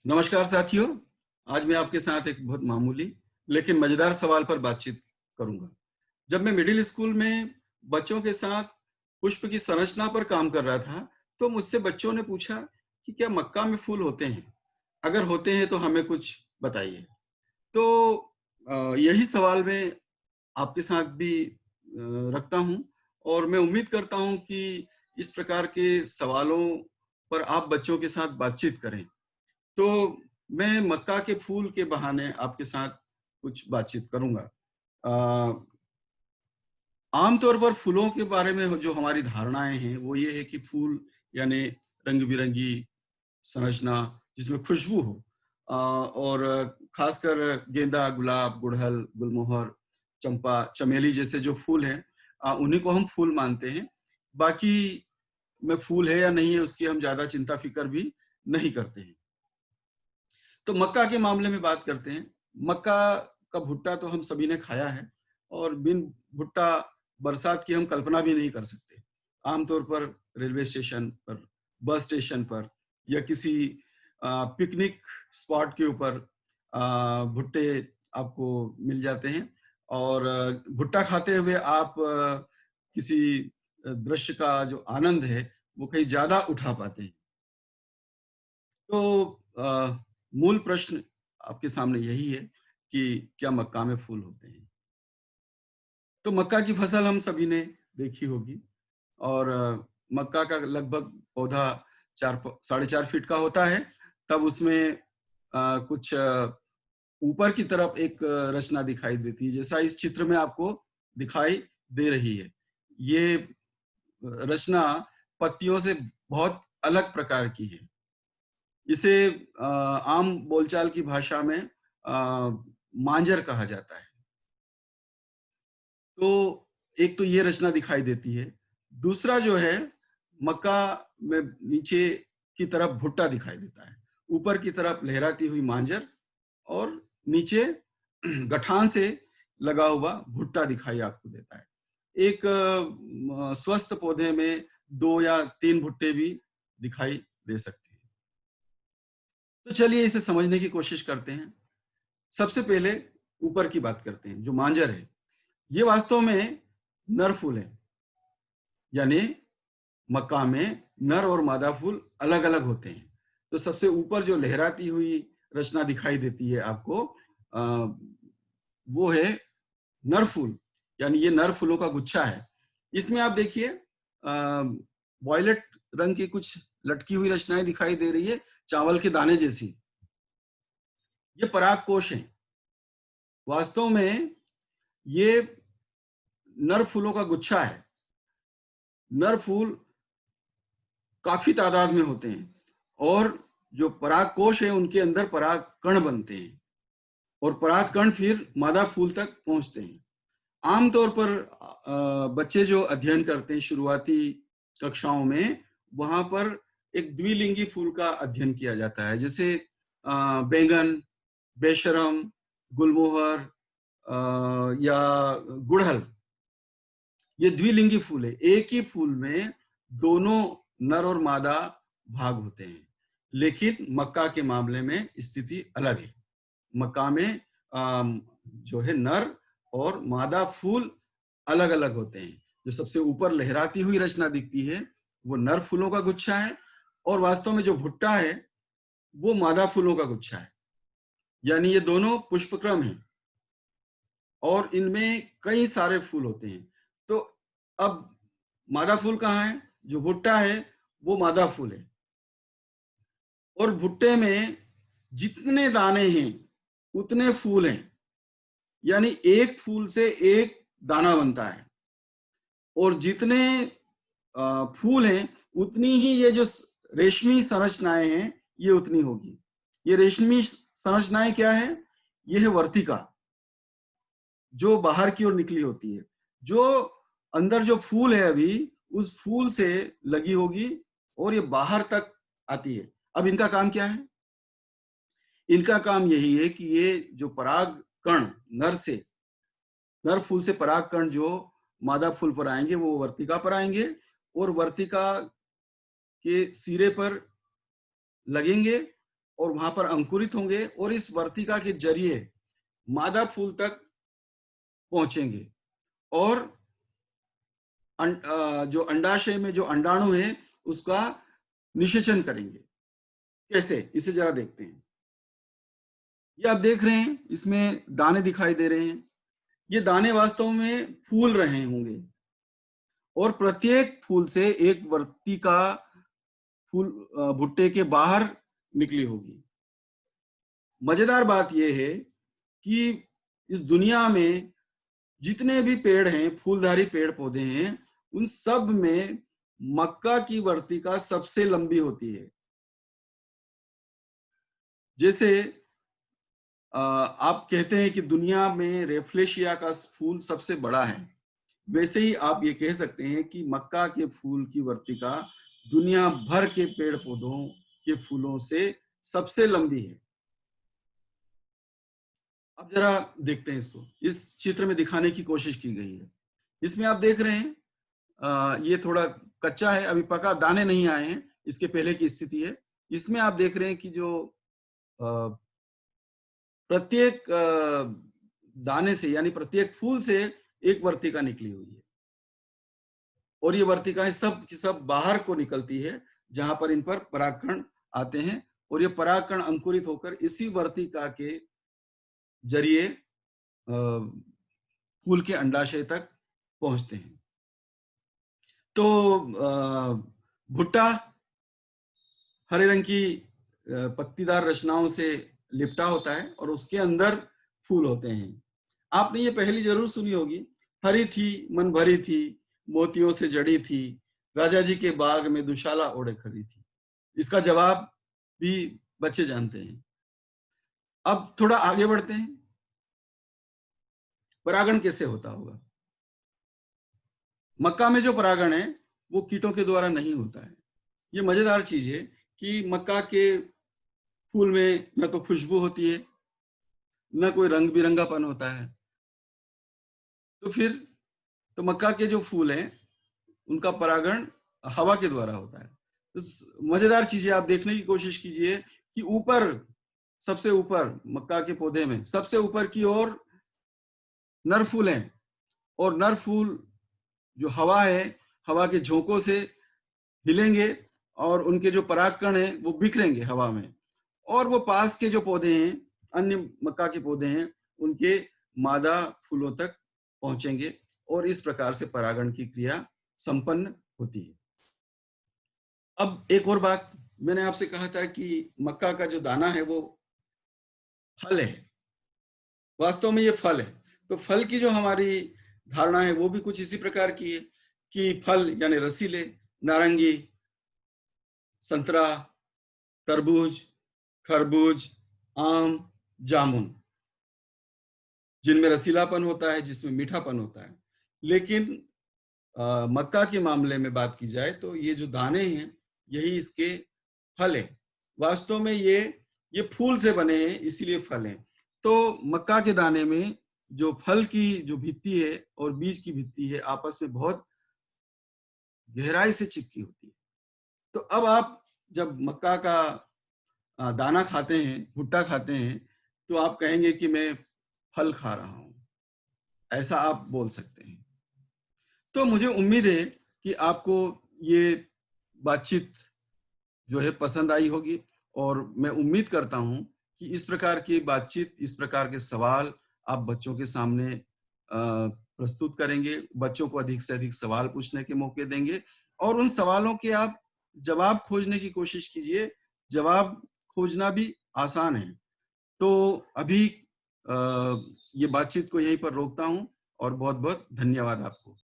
नमस्कार साथियों। आज मैं आपके साथ एक बहुत मामूली लेकिन मजेदार सवाल पर बातचीत करूंगा। जब मैं मिडिल स्कूल में बच्चों के साथ पुष्प की संरचना पर काम कर रहा था, तो मुझसे बच्चों ने पूछा कि क्या मक्का में फूल होते हैं? अगर होते हैं तो हमें कुछ बताइए। तो यही सवाल मैं आपके साथ भी रखता हूं और मैं उम्मीद करता हूं कि इस प्रकार के सवालों पर आप बच्चों के साथ बातचीत करें। तो मैं मक्का के फूल के बहाने आपके साथ कुछ बातचीत करूंगा। आमतौर पर फूलों के बारे में जो हमारी धारणाएं हैं वो ये है कि फूल यानी रंग बिरंगी संरचना जिसमें खुशबू हो, और खासकर गेंदा, गुलाब, गुड़हल, गुलमोहर, चंपा, चमेली जैसे जो फूल हैं, उन्हीं को हम फूल मानते हैं। बाकी में फूल है या नहीं है उसकी हम ज्यादा चिंता फिक्र भी नहीं करते हैं। तो मक्का के मामले में बात करते हैं। मक्का का भुट्टा तो हम सभी ने खाया है, और बिन भुट्टा बरसात की हम कल्पना भी नहीं कर सकते। आमतौर पर रेलवे स्टेशन पर, बस स्टेशन पर या किसी पिकनिक स्पॉट के ऊपर भुट्टे आपको मिल जाते हैं, और भुट्टा खाते हुए आप किसी दृश्य का जो आनंद है वो कहीं ज्यादा उठा पाते हैं। तो मूल प्रश्न आपके सामने यही है कि क्या मक्का में फूल होते हैं? तो मक्का की फसल हम सभी ने देखी होगी, और मक्का का लगभग पौधा 4 साढ़े 4 फीट का होता है। तब उसमें कुछ ऊपर की तरफ एक रचना दिखाई देती है, जैसा इस चित्र में आपको दिखाई दे रही है। ये रचना पत्तियों से बहुत अलग प्रकार की है। इसे आम बोलचाल की भाषा में मांजर कहा जाता है। तो एक तो ये रचना दिखाई देती है। दूसरा जो है, मक्का में नीचे की तरफ भुट्टा दिखाई देता है, ऊपर की तरफ लहराती हुई मांजर, और नीचे गठान से लगा हुआ भुट्टा दिखाई आपको देता है। एक स्वस्थ पौधे में 2 या 3 भुट्टे भी दिखाई दे सकते हैं। तो चलिए इसे समझने की कोशिश करते हैं। सबसे पहले ऊपर की बात करते हैं, जो मांजर है। ये वास्तव में नर फूल है, यानी मक्का में नर और मादा फूल अलग अलग होते हैं। तो सबसे ऊपर जो लहराती हुई रचना दिखाई देती है आपको, वो है नर फूल, यानी ये नर फूलों का गुच्छा है। इसमें आप देखिए वॉयलेट रंग की कुछ लटकी हुई रचनाएं दिखाई दे रही है, चावल के दाने जैसी। ये पराग कोश है। वास्तव में ये नर फूलों का गुच्छा है। नर फूल काफी तादाद में होते हैं, और जो पराग कोश है उनके अंदर पराग कण बनते हैं, और पराग कण फिर मादा फूल तक पहुंचते हैं। आमतौर पर बच्चे जो अध्ययन करते हैं शुरुआती कक्षाओं में, वहां पर एक द्विलिंगी फूल का अध्ययन किया जाता है, जैसे बैंगन, बेशरम, गुलमोहर या गुड़हल। ये द्विलिंगी फूल है। एक ही फूल में दोनों नर और मादा भाग होते हैं, लेकिन मक्का के मामले में स्थिति अलग है। मक्का में जो है नर और मादा फूल अलग अलग होते हैं। जो सबसे ऊपर लहराती हुई रचना दिखती है वो नर फूलों का गुच्छा है, और वास्तव में जो भुट्टा है वो मादा फूलों का गुच्छा है। यानी ये दोनों पुष्पक्रम है, और इनमें कई सारे फूल होते हैं। तो अब मादा फूल कहाँ है? जो भुट्टा है वो मादा फूल है, और भुट्टे में जितने दाने हैं उतने फूल हैं। यानी एक फूल से एक दाना बनता है, और जितने फूल हैं उतनी ही ये जो रेशमी संरचनाएं हैं ये उतनी होगी। ये रेशमी संरचनाएं क्या है? ये है वर्तिका, जो बाहर की ओर निकली होती है। जो अंदर जो फूल है अभी उस फूल से लगी होगी, और ये बाहर तक आती है। अब इनका काम क्या है? इनका काम यही है कि ये जो पराग कण नर फूल से पराग कण जो मादा फूल पर आएंगे वो वर्तिका पर आएंगे, और वर्तिका के सिरे पर लगेंगे, और वहां पर अंकुरित होंगे और इस वर्तिका के जरिए मादा फूल तक पहुंचेंगे और जो अंडाशय में जो अंडाणु है उसका निषेचन करेंगे। कैसे, इसे जरा देखते हैं। ये आप देख रहे हैं, इसमें दाने दिखाई दे रहे हैं। ये दाने वास्तव में फूल रहे होंगे और प्रत्येक फूल से एक वर्तिका फूल भुट्टे के बाहर निकली होगी। मजेदार बात यह है कि इस दुनिया में जितने भी पेड़ हैं, फूलधारी पेड़ पौधे हैं, उन सब में मक्का की वर्तिका सबसे लंबी होती है। जैसे आप कहते हैं कि दुनिया में रेफ्लेशिया का फूल सबसे बड़ा है, वैसे ही आप ये कह सकते हैं कि मक्का के फूल की वर्तिका दुनिया भर के पेड़ पौधों के फूलों से सबसे लंबी है। अब जरा देखते हैं इसको, इस चित्र में दिखाने की कोशिश की गई है। इसमें आप देख रहे हैं ये थोड़ा कच्चा है, अभी पका, दाने नहीं आए हैं, इसके पहले की स्थिति है। इसमें आप देख रहे हैं कि जो प्रत्येक दाने से यानी प्रत्येक फूल से एक वर्तिका निकली हुई है और ये वर्तिकाएं सब की सब बाहर को निकलती है जहां पर इन पर परागकण आते हैं और ये परागकण अंकुरित होकर इसी वर्तिका के जरिए फूल के अंडाशय तक पहुंचते हैं। तो भुट्टा हरे रंग की पत्तीदार रचनाओं से लिपटा होता है और उसके अंदर फूल होते हैं। आपने ये पहली जरूर सुनी होगी, हरी थी मन भरी थी, मोतियों से जड़ी थी, राजा जी के बाग में दुशाला ओढ़े खड़ी थी। इसका जवाब भी बच्चे जानते हैं। अब थोड़ा आगे बढ़ते हैं, परागण कैसे होता होगा। मक्का में जो परागण है वो कीटों के द्वारा नहीं होता है। ये मजेदार चीज है कि मक्का के फूल में न तो खुशबू होती है, न कोई रंग बिरंगापन होता है। तो फिर तो मक्का के जो फूल हैं उनका परागण हवा के द्वारा होता है। तो मजेदार चीजें आप देखने की कोशिश कीजिए कि ऊपर, सबसे ऊपर मक्का के पौधे में सबसे ऊपर की ओर नर फूल हैं और नर फूल जो हवा है, हवा के झोंकों से हिलेंगे और उनके जो परागकण हैं वो बिखरेंगे हवा में और वो पास के जो पौधे हैं, अन्य मक्का के पौधे हैं, उनके मादा फूलों तक पहुंचेंगे और इस प्रकार से परागण की क्रिया संपन्न होती है। अब एक और बात, मैंने आपसे कहा था कि मक्का का जो दाना है वो फल है, वास्तव में ये फल है। तो फल की जो हमारी धारणा है वो भी कुछ इसी प्रकार की है कि फल यानी रसीले, नारंगी, संतरा, तरबूज, खरबूज, आम, जामुन, जिनमें रसीलापन होता है, जिसमें मीठापन होता है। लेकिन मक्का के मामले में बात की जाए तो ये जो दाने हैं यही इसके फल है। वास्तव में ये फूल से बने हैं इसीलिए फल हैं। तो मक्का के दाने में जो फल की जो भित्ति है और बीज की भित्ति है आपस में बहुत गहराई से चिपकी होती है। तो अब आप जब मक्का का दाना खाते हैं, भुट्टा खाते हैं, तो आप कहेंगे कि मैं फल खा रहा हूं, ऐसा आप बोल सकते हैं। तो मुझे उम्मीद है कि आपको ये बातचीत जो है पसंद आई होगी और मैं उम्मीद करता हूं कि इस प्रकार की बातचीत, इस प्रकार के सवाल आप बच्चों के सामने प्रस्तुत करेंगे, बच्चों को अधिक से अधिक सवाल पूछने के मौके देंगे और उन सवालों के आप जवाब खोजने की कोशिश कीजिए। जवाब खोजना भी आसान है। तो अभी ये बातचीत को यहीं पर रोकता हूं और बहुत बहुत धन्यवाद आपको।